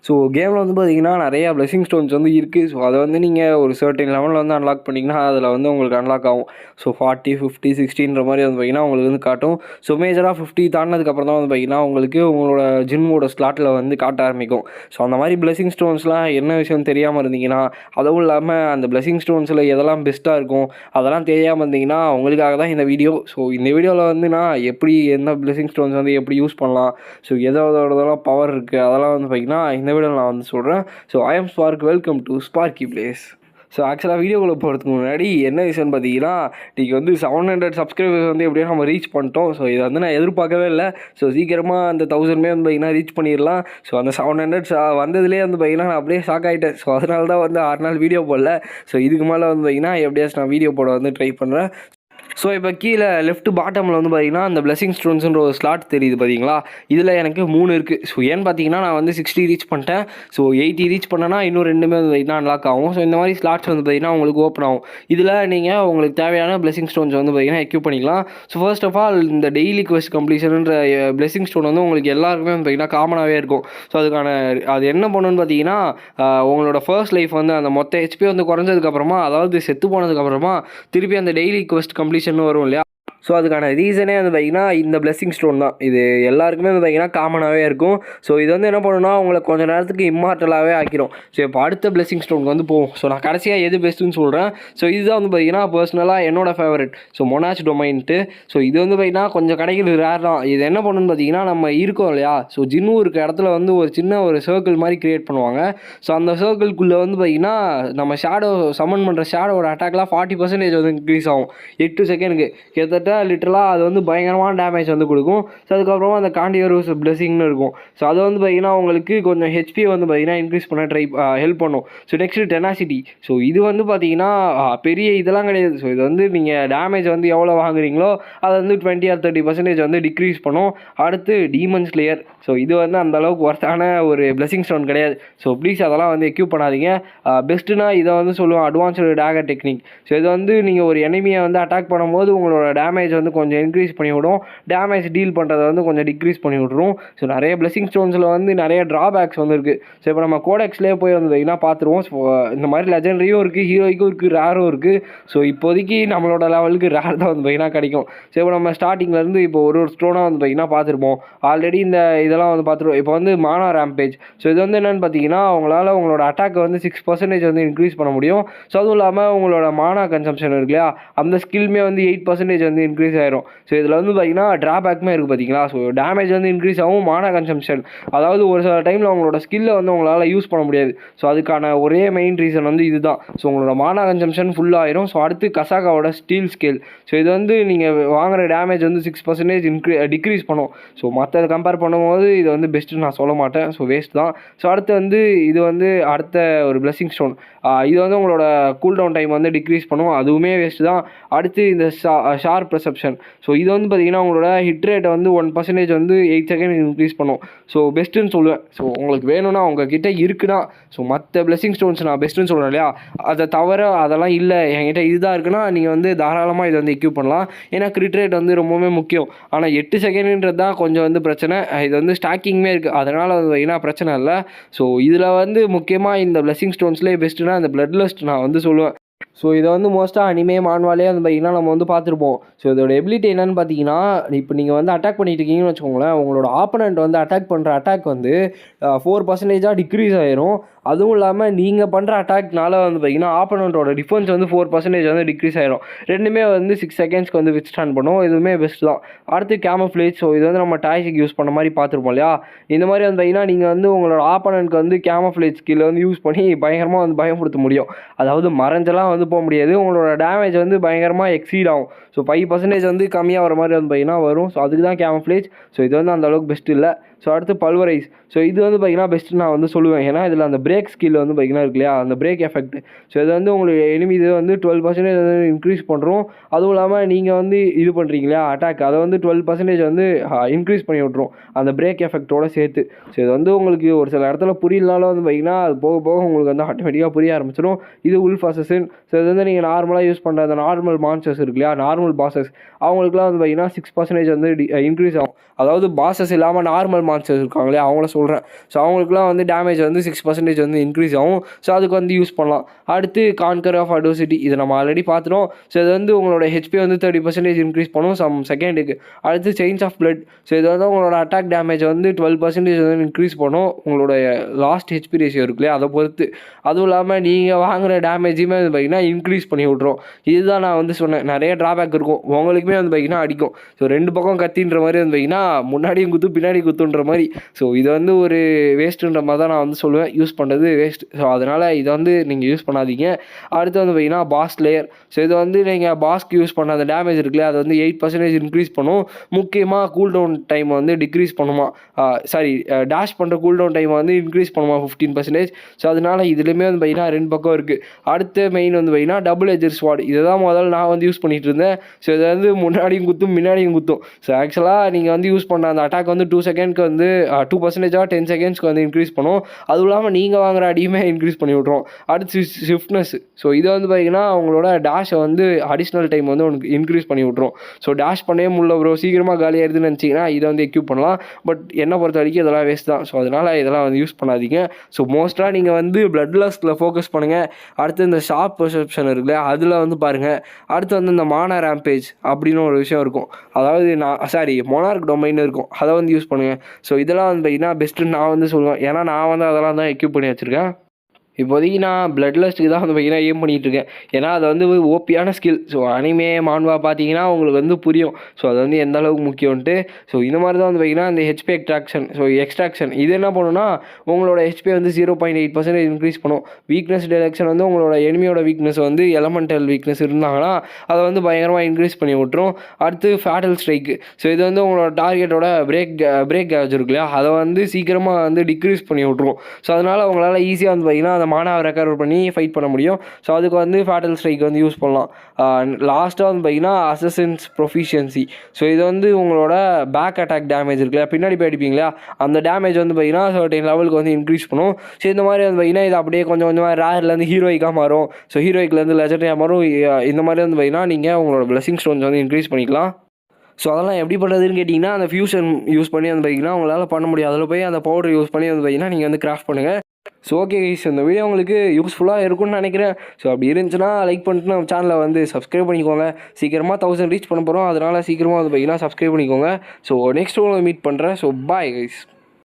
So கேமில் வந்து பார்த்தீங்கன்னா நிறையா பிளெஸிங் ஸ்டோன்ஸ் வந்து இருக்குது. ஸோ அதை வந்து நீங்கள் ஒரு சர்டன் லெவலில் வந்து அன்லாக் பண்ணிங்கன்னா அதில் வந்து உங்களுக்கு அன்லாக் ஆகும். ஸோ 40, 50, 60ன்ற மாதிரி வந்து பார்த்தீங்கன்னா உங்களுக்கு வந்து காட்டும். ஸோ மேஜராக 50 தாண்டினதுக்கப்புறம் தான் வந்து பார்த்தீங்கன்னா உங்களுக்கு உங்களோட ஜிம்மோட ஸ்லாட்டில் வந்து காட்ட ஆரம்பிக்கும். ஸோ அந்த மாதிரி பிளெஸிங் ஸ்டோன்ஸ்லாம் என்ன விஷயம் தெரியாமல் இருந்தீங்கன்னா, அதுவும் இல்லாமல் அந்த பிளெஸிங் ஸ்டோன்ஸில் எதெல்லாம் பெஸ்ட்டாக இருக்கும் அதெல்லாம் தெரியாமல் இருந்தீங்கன்னா உங்களுக்காக தான் இந்த வீடியோ. ஸோ இந்த வீடியோவில் வந்து நான் எப்படி எந்த பிளெஸிங் ஸ்டோன்ஸ் வந்து எப்படி யூஸ் பண்ணலாம், ஸோ எதோடதெல்லாம் பவர் இருக்குது அதெல்லாம் வந்து பார்த்தீங்கன்னா இந்த வீடியோவில் நான் வந்து சொல்கிறேன். So I am spark, welcome to sparky place. So ஆக்சுவலாக வீடியோக்குள்ளே போகிறதுக்கு முன்னாடி என்ன விஷயம்னு பார்த்தீங்கன்னா, இன்றைக்கி வந்து 700 சப்ஸ்கிரைபர்ஸ் வந்து எப்படியோ நம்ம ரீச் பண்ணிட்டோம். ஸோ இதை வந்து நான் எதிர்பார்க்கவே இல்லை. ஸோ சீக்கிரமாக அந்த 1000 வந்து பார்த்தீங்கன்னா ரீச் பண்ணிடலாம். ஸோ அந்த 700 வந்ததுலேயே வந்து பார்த்தீங்கன்னா நான் அப்படியே ஷாக் ஆகிட்டேன். ஸோ அதனால தான் வந்து 6 நாள் வீடியோ போடல. ஸோ இதுக்கு மேலே வந்து பார்த்தீங்கன்னா எப்படியாச்சும் நான் வீடியோ போட வந்து ட்ரை பண்ணுறேன். ஸோ இப்போ கீழே லெஃப்ட் பாட்டமில் வந்து பார்த்தீங்கன்னா அந்த பிளெஸிங் ஸ்டோன்ஸ்ன்ற ஒரு ஸ்லாட் தெரியுது பார்த்தீங்களா, இதில் எனக்கு 3 இருக்குது. ஸோ ஏன்னு பார்த்தீங்கன்னா நான் வந்து 60 ரீச் பண்ணிட்டேன். ஸோ 80 ரீச் பண்ணேன்னா இன்னும் 2 வந்து பார்த்தீங்கன்னா அன்லாக் ஆகும். ஸோ இந்த மாதிரி ஸ்லாட்ஸ் வந்து பார்த்தீங்கன்னா உங்களுக்கு ஓப்பன் ஆகும். இதில் நீங்கள் உங்களுக்கு தேவையான பிளெஸிங் ஸ்டோன்ஸ் வந்து பார்த்தீங்கன்னா எக்யூப் பண்ணிக்கலாம். ஸோ ஃபர்ஸ்ட் ஆஃப் ஆல் இந்த டெய்லி குவெஸ்ட் கம்ப்ளீஷன்ன்ற பிளெஸிங் ஸ்டோன் வந்து உங்களுக்கு எல்லாருக்குமே வந்து பார்த்தீங்கன்னா காமனாகவே இருக்கும். ஸோ அது என்ன பண்ணுன்னு பார்த்தீங்கன்னா, உங்களோட ஃபர்ஸ்ட் லைஃப் வந்து அந்த மொத்த ஹெச்பி வந்து குறைஞ்சதுக்கப்புறமா, அதாவது செத்து போனதுக்கப்புறமா திருப்பி அந்த டெய்லி குவெஸ்ட் கம்ப்ளீஷன் வரும் இல்லையா, ஸோ அதுக்கான ரீசனே வந்து பார்த்திங்கன்னா இந்த பிளெஸிங் ஸ்டோன் தான். இது எல்லாருக்குமே வந்து பார்த்திங்கன்னா காமனாகவே இருக்கும். ஸோ இது வந்து என்ன பண்ணுன்னா உங்களை கொஞ்சம் நேரத்துக்கு இம்மார்ட்டலாகவே ஆக்கிடும். ஸோ இப்போ அடுத்த பிளெஸிங் ஸ்டோனுக்கு வந்து போகும். ஸோ நான் கடைசியாக எது பெஸ்ட்டுன்னு சொல்கிறேன். ஸோ இதுதான் வந்து பார்த்திங்கன்னா பர்சனலாக என்னோடய ஃபேவரட். ஸோ மொனாச் டொமைன்ட்டு. ஸோ இது வந்து பார்த்திங்கன்னா கொஞ்சம் கிடைக்கிறது ரேர் தான். இது என்ன பண்ணுன்னு பார்த்தீங்கன்னா, நம்ம இருக்கோம் இல்லையா, ஸோ ஜின்னு இருக்க இடத்துல வந்து ஒரு சின்ன ஒரு சர்க்கிள் மாதிரி க்ரியேட் பண்ணுவாங்க. ஸோ அந்த சர்க்கிள்குள்ளே வந்து பார்த்திங்கன்னா நம்ம ஷேடோ சம்மன் பண்ணுற ஷேடோட அட்டாக்லாம் 40% வந்து இன்க்ரீஸ் ஆகும் 8 செகண்டுக்கு. கிட்டத்தட்ட லிட்டரலாக அது வந்து பயங்கரமான டேமேஜ் வந்து கொடுக்கும். ஸோ அதுக்கப்புறமா அந்த காண்டியரோஸ் பிளெஸிங்னு இருக்கும். ஸோ அதை வந்து பார்த்திங்கன்னா உங்களுக்கு கொஞ்சம் ஹெச்பி வந்து பார்த்திங்கன்னா இன்க்ரீஸ் பண்ண ஹெல்ப் பண்ணும். So next tenacity. ஸோ இது வந்து பார்த்திங்கன்னா பெரிய இதெல்லாம் கிடையாது. ஸோ இது வந்து நீங்கள் டேமேஜ் வந்து எவ்வளோ வாங்குறீங்களோ அதை வந்து 20 or 30% வந்து டிக்ரீஸ் பண்ணும். அடுத்து டீமன் ஸ்லேயர். ஸோ இது வந்து அந்தளவுக்கு ஒர்த்தான ஒரு பிளெஸிங் ஸ்டோன் கிடையாது. ஸோ ப்ளீஸ் அதெல்லாம் வந்து எக்யூப் பண்ணாதீங்க. பெஸ்ட்டுனா இதை வந்து சொல்லுவோம் அட்வான்ஸ்டு டேகர் டெக்னிக். ஸோ இது வந்து நீங்கள் ஒரு எனிமியை வந்து அட்டாக் பண்ணும்போது உங்களோட டேமேஜ் வந்து கொஞ்சம் இன்க்ரீஸ் பண்ணி விடும். டேமேஜ் டீல் பண்ணுறதை வந்து கொஞ்சம் டிக்ரீஸ் பண்ணி விட்ரும். ஸோ நிறைய பிளெஸிங் ஸ்டோன்ஸில் வந்து நிறைய ட்ராபேக்ஸ் வந்து இருக்குது. ஸோ இப்போ நம்ம கோடெக்ஸ்லேயே போய் வந்து பார்த்திங்கன்னா பார்த்துருவோம். ஸோ இந்த மாதிரி லெஜெண்டரியும் இருக்குது, ஹீரோய்க்கும் இருக்குது, ரேரும் இருக்குது. ஸோ இப்போதைக்கு நம்மளோட லெவலுக்கு ரேர் தான் வந்து பார்த்திங்கன்னா கிடைக்கும். ஸோ இப்போ நம்ம ஸ்டார்டிங்லேருந்து இப்போ ஒரு ஸ்டோனாக வந்து பார்த்திங்கன்னா பார்த்துருப்போம். ஆல்ரெடி இந்த இதெல்லாம் வந்து பார்த்துருவோம். இப்போ வந்து மானா ரேம்பேஜ். ஸோ இது வந்து என்னென்னு பார்த்தீங்கன்னா, உங்களால் உங்களோட அட்டாக்கை வந்து 6% வந்து இன்க்ரீஸ் பண்ண முடியும். ஸோ அதுவும் இல்லாமல் உங்களோட மானா கன்சம்ஷன் இருக்கு இல்லையா, அந்த ஸ்கில்மே வந்து 8% வந்து இன்க்ரீஸ் ஆயிரும். ஸோ இதில் வந்து பார்த்திங்கன்னா ட்ராபேக்குமே இருக்குது பார்த்தீங்களா. ஸோ டேமேஜ் வந்து இன்க்ரீஸ் ஆகும், மானா கன்சம்ஷன், அதாவது ஒரு சில டைமில் உங்களோட ஸ்கில்லை வந்து உங்களால் யூஸ் பண்ண முடியாது. ஸோ அதுக்கான ஒரே மெயின் ரீசன் வந்து இதுதான். ஸோ உங்களோட மானா கன்சம்ஷன் ஃபுல்லாகிடும். ஸோ அடுத்து கசாகாவோட ஸ்டீல் ஸ்கேல். ஸோ இது வந்து நீங்கள் வாங்குகிற டேமேஜ் வந்து 6% டிக்ரீஸ் பண்ணும். ஸோ மற்ற கம்பேர் பண்ணும்போது இது வந்து பெஸ்ட்டுன்னு நான் சொல்ல மாட்டேன். ஸோ வேஸ்ட் தான். ஸோ அடுத்து வந்து இது வந்து அடுத்த ஒரு பிளெஸிங் ஸ்டோன். இது வந்து உங்களோட கூல் டவுன் டைம் வந்து டிக்ரீஸ் பண்ணும், அதுவுமே வேஸ்ட் தான். அடுத்து இந்த ஷார்ப் பெர்செப்ஷன். ஸோ இது வந்து பார்த்திங்கன்னா உங்களோட ஹிட் ரேட்டை வந்து 1% வந்து 8 செகண்ட் இன்க்ரீஸ் பண்ணும். ஸோ பெஸ்ட்டுன்னு சொல்லுவேன். ஸோ உங்களுக்கு வேணும்னா உங்ககிட்ட இருக்குன்னா, ஸோ மற்ற பிளெஸிங் ஸ்டோன்ஸ் நான் பெஸ்ட்டுன்னு சொல்கிறேன் இல்லையா, அதை தவிர அதெல்லாம் இல்லை என்கிட்ட இதுதான் இருக்குன்னா நீங்கள் வந்து தாராளமாக இதை வந்து எக்யூப் பண்ணலாம். ஏன்னா கிரிட் ரேட் வந்து ரொம்பவுமே முக்கியம். ஆனால் 8 செகண்டுன்றது தான் கொஞ்சம் வந்து பிரச்சனை. இது வந்து ஸ்டாக்கிங்குமே இருக்குது, அதனால் வந்து பார்த்திங்கன்னா பிரச்சனை இல்லை. ஸோ இதில் வந்து முக்கியமாக இந்த பிளெஸிங் ஸ்டோன்ஸ்லேயே பெஸ்ட்டுனா இந்த பிளட் லஸ்ட் நான் வந்து சொல்லுவேன். ஸோ இதை வந்து மோஸ்ட்டாக அனிமே மான்வாலே வந்து பார்த்திங்கன்னா நம்ம வந்து பார்த்துருப்போம். ஸோ இதோட எபிலிட்டி என்னென்னு பார்த்தீங்கன்னா, இப்போ நீங்கள் வந்து அட்டாக் பண்ணிட்டு இருக்கீங்கன்னு வச்சுக்கோங்களேன், உங்களோட ஆப்பனண்ட் வந்து அட்டாக் பண்ணுற அட்டாக் வந்து 4% டிக்ரீஸ் ஆயிரும். அதுவும் இல்லாமல் நீங்கள் பண்ணுற அட்டாக்னால வந்து பார்த்திங்கன்னா ஆப்பனண்ட்டோட டிஃபென்ஸ் வந்து 4% வந்து டிக்ரீஸ் ஆயிரும். ரெண்டுமே வந்து 6 செகண்ட்ஸ்க்கு வந்து வித்ஸ்டாண்ட் பண்ணும். இதுவுமே பெஸ்ட் தான். அடுத்து கேமோஃப்ளேஜ். ஸோ இது வந்து நம்ம டாய்ஸுக்கு யூஸ் பண்ண மாதிரி பார்த்துருப்போம் இல்லையா, இந்த மாதிரி வந்து பார்த்திங்கன்னா நீங்கள் வந்து உங்களோட ஆப்பனண்ட்க்கு வந்து கேமோஃப்ளேஜ் ஸ்கில்லை வந்து யூஸ் பண்ணி பயங்கரமாக வந்து பயன்படுத்த முடியும். அதாவது மறைஞ்செல்லாம் வந்து போக முடியாது, உங்களோட டேமேஜ் வந்து பயங்கரமாக எக்ஸீட் ஆகும். ஸோ 5% வந்து கம்மியாக வர மாதிரி வந்து பார்த்திங்கன்னா வரும். ஸோ அதுக்கு தான் கேமோஃப்ளேஜ். ஸோ இது வந்து அந்தளவுக்கு பெஸ்ட் இல்லை. ஸோ அடுத்து பல்வரைஸ். ஸோ இது வந்து பார்த்திங்கன்னா பெஸ்ட்டு நான் வந்து சொல்லுவேன். ஏன்னா இதில் அந்த பிரேக் ஸ்கில் வந்து பார்த்திங்கன்னா இருக்கு இல்லையா, அந்த பிரேக் எஃபெக்ட். ஸோ இது வந்து உங்களுக்கு எனிமி இது வந்து 12% வந்து இன்க்ரீஸ் பண்ணுறோம். அதுவும் இல்லாமல் நீங்கள் வந்து இது பண்ணுறீங்க இல்லையா அட்டாக், அதை வந்து 12% வந்து இன்க்ரீஸ் பண்ணி விட்ரும் அந்த பிரேக் எஃபெக்டோடு சேர்த்து. ஸோ இது வந்து உங்களுக்கு ஒரு சில இடத்துல புரியலனாலும் வந்து பார்த்திங்கன்னா அது போக போக உங்களுக்கு வந்து ஆட்டோமேட்டிக்காக புரிய ஆரம்பிச்சிடும். இது உல்ஃப் அசசின். ஸோ இது வந்து நீங்கள் நார்மலாக யூஸ் பண்ணுற அந்த நார்மல் மான்ஸ்டர்ஸ் இருக்கு இல்லையா, நார்மல் பாசஸ், அவங்களுக்குலாம் வந்து பார்த்திங்கன்னா 6% வந்து இன்க்ரீஸ் ஆகும். அதாவது பாசஸ் இல்லாமல் நார்மல் மான்ஸ்டர்ஸ் இருக்காங்களே அவங்கள சொல்கிறேன். ஸோ அவங்களுக்குலாம் வந்து டேமேஜ் வந்து 6% வந்து இன்க்ரீஸ் ஆகும். ஸோ அதுக்கு வந்து யூஸ் பண்ணலாம். அடுத்து கான்கர் ஆஃப் அட்வர்சிட்டி, இதை நம்ம ஆல்ரெடி பார்த்துட்டோம். ஸோ இது வந்து உங்களோட ஹெச்பி வந்து 30% இன்க்ரீஸ் பண்ணும் சம் செகண்டுக்கு. அடுத்து சேஞ்ச் ஆஃப் பிளட், ஸோ இது வந்து உங்களோட அட்டாக் டேமேஜ் வந்து 12% வந்து இன்க்ரீஸ் பண்ணும் உங்களோட லாஸ்ட் ஹெச்பி ரேஷியோ இருக்குல்லையே அதை பொறுத்து. அதுவும் இல்லாமல் நீங்கள் வாங்குகிற டேமேஜுமே வந்து பார்த்திங்கன்னா இன்க்ரீஸ் பண்ணி விட்ரும். இதுதான் நான் வந்து சொன்னேன், நிறைய ட்ராபேக் இருக்கும். உங்களுக்குமே வந்து பார்த்திங்கன்னா அடிக்கும். ஸோ 2 பக்கம் கத்தின்ற மாதிரி வந்து பார்த்திங்கன்னா முன்னாடியும் குத்து பின்னாடி குத்துன்ற மாதிரி. ஸோ இது வந்து ஒரு வேஸ்ட்டுன்ற மாதிரி தான் நான் வந்து சொல்லுவேன். யூஸ் பண்ணுறது வேஸ்ட். ஸோ அதனால் இதை வந்து நீங்கள் யூஸ் பண்ணாதீங்க. அடுத்து வந்து பார்த்திங்கன்னா பாஸ் லேயர். ஸோ இது வந்து நீங்கள் பாஸ்க்கு யூஸ் பண்ண அந்த டேமேஜ் இருக்குல்லையா அது வந்து 8% இன்க்ரீஸ் பண்ணும். முக்கியமாக கூல்டவுன் டைம் வந்து டிக்ரீஸ் பண்ணுமா, டேஷ் பண்ணுற கூல்டவுன் டைம் வந்து இன்க்ரீஸ் பண்ணுமா 15%. ஸோ அதனால் இதுலேயுமே வந்து பார்த்திங்கன்னா 2 பக்கம் இருக்குது. அடுத்த மெயின் வந்து பார்த்திங்கன்னா டபுள் எட்ஜர் ஸ்வாட். இதை தான் முதல்ல நான் வந்து யூஸ் பண்ணிகிட்டு இருந்தேன். ஸோ இதை வந்து முன்னாடியும் குத்தும் முன்னாடியும் குத்தும். ஸோ ஆக்சுவலாக நீங்கள் வந்து யூஸ் பண்ண அந்த அட்டாக் வந்து 2 செகண்ட்க்கு வந்து 2% 10 செகண்ட்ஸ்க்கு வந்து இன்க்ரீஸ் பண்ணும். அதுவும் இல்லாமல் நீங்கள் வாங்குகிற அடியுமே இன்க்ரீஸ் பண்ணி விட்ருவோம். அடுத்து ஸ்விஃப்ட்னஸ். ஸோ இதை வந்து பார்த்திங்கன்னா அவங்களோட டேஷை வந்து அடிஷ்னல் டைம் வந்து உனக்கு இன்க்ரீஸ் பண்ணி விட்ருவோம். ஸோ டேஷ் பண்ணவே முடியல ப்ரோ சீக்கிரமாக காலியாகிடுதுன்னு நினச்சிங்கன்னா இதை வந்து எக்யூப் பண்ணலாம். பட் என்னை பொறுத்த வரைக்கும் இதெல்லாம் வேஸ்ட் தான். ஸோ அதனால் இதெல்லாம் வந்து யூஸ் பண்ணாதீங்க. ஸோ மோஸ்ட்டாக நீங்கள் வந்து பிளட் லஸ்ட்டில் ஃபோக்கஸ் பண்ணுங்கள். அடுத்து இந்த ஷார்ப் பெர்செப்ஷன் இருக்குல்ல அதில் வந்து பாருங்கள். அடுத்து வந்து இந்த மானா ரேம்பேஜ் அப்படின்னு ஒரு விஷயம் இருக்கும். அதாவது மொனார்க் டொமைன் இருக்கும். அதை வந்து யூஸ் பண்ணுங்கள். ஸோ இதெல்லாம் வந்து பார்த்திங்கன்னா பெஸ்ட்டுன்னு நான் வந்து சொல்லுவேன். ஏன்னா நான் வந்து அதெல்லாம் தான் எக்யூப் பண்ணி வச்சுருக்கேன். இப்போதைக்கு நான் பிளட் லஸ்ட்டுக்கு தான் வந்து பார்த்திங்கன்னா ஏம் பண்ணிகிட்ருக்கேன். ஏன்னா அது வந்து ஓபியான ஸ்கில். ஸோ அனிமே மான்வா பார்த்தீங்கன்னா உங்களுக்கு வந்து புரியும். ஸோ அது வந்து எந்த அளவுக்கு முக்கியம்ன்ட்டு. ஸோ இந்த மாதிரி தான் வந்து பார்த்திங்கன்னா இந்த ஹெச்பி எக்ஸ்ட்ராக்ஷன் இது என்ன பண்ணுன்னா உங்களோட ஹெச்பி வந்து 0.8% இன்க்ரீஸ் பண்ணும். வீக்னஸ் டிடெக்ஷன் வந்து உங்களோட எனிமியோட வீக்னஸ் வந்து எலமெண்டல் வீக்னஸ் இருந்தாங்கன்னா அதை வந்து பயங்கரமாக இன்க்ரீஸ் பண்ணி விட்டுரும். அடுத்து ஃபேட்டல் ஸ்ட்ரைக்கு. ஸோ இது வந்து உங்களோட டார்கெட்டோட பிரேக் கேஜ் இருக்கு இல்லையா அதை வந்து சீக்கிரமாக வந்து டிக்ரீஸ் பண்ணி விட்ருவோம். ஸோ அதனால் உங்களால் ஈஸியாக வந்து பார்த்திங்கன்னா அந்த மானாவை ரெக்கவர் பண்ணி ஃபைட் பண்ண முடியும். ஸோ அதுக்கு வந்து ஃபேட்டல் ஸ்ட்ரைக் வந்து யூஸ் பண்ணலாம். லாஸ்ட்டாக வந்து பார்த்திங்கன்னா அசசின்ஸ் ப்ரொஃபிஷியன்சி. ஸோ இது வந்து உங்களோட பேக் அட்டாக் டேமேஜ் இருக்குல்லையா பின்னாடி போய் அடிப்பீங்களா அந்த டேமேஜ் வந்து பார்த்திங்கன்னா சர்டைன் லெவலுக்கு வந்து இன்க்ரீஸ் பண்ணும். ஸோ இந்த மாதிரி வந்து பார்த்திங்கன்னா இது அப்படியே கொஞ்சம் கொஞ்சமாக ரேர்லேருந்து ஹீரோயிக்காக மாறும். ஸோ ஹீரோயிக்லேருந்து லெஜெண்டரியாக மாறும். இந்த மாதிரி வந்து பார்த்திங்கன்னா நீங்கள் உங்களோட பிளெஸிங் ஸ்டோன்ஸ் வந்து இன்க்ரீஸ் பண்ணிக்கலாம். ஸோ அதெல்லாம் எப்படி பண்ணுறதுன்னு கேட்டிங்கன்னா அந்த ஃபியூஷன் யூஸ் பண்ணி வந்து பார்த்திங்கன்னா உங்களால் பண்ண முடியும். அதில் போய் அந்த பவுடர் யூஸ் பண்ணி வந்து பார்த்திங்கன்னா நீங்கள் வந்து கிராஃப்ட் பண்ணுங்கள். ஸோ ஓகே கைஸ், இந்த வீடியோ உங்களுக்கு யூஸ்ஃபுல்லாக இருக்கும்னு நினைக்கிறேன். ஸோ அப்படி இருந்துச்சுன்னா லைக் பண்ணிட்டு நம்ம சேனலை வந்து சப்ஸ்கிரைப் பண்ணிக்கோங்க. சீக்கிரமாக 1000 ரீச் பண்ண போகிறோம். அதனால் சீக்கிரமாக வந்து பார்த்திங்கன்னா சப்ஸ்கிரைப் பண்ணிக்கோங்க. ஸோ நெக்ஸ்ட் உங்களுக்கு மீட் பண்ணுறேன். So bye guys.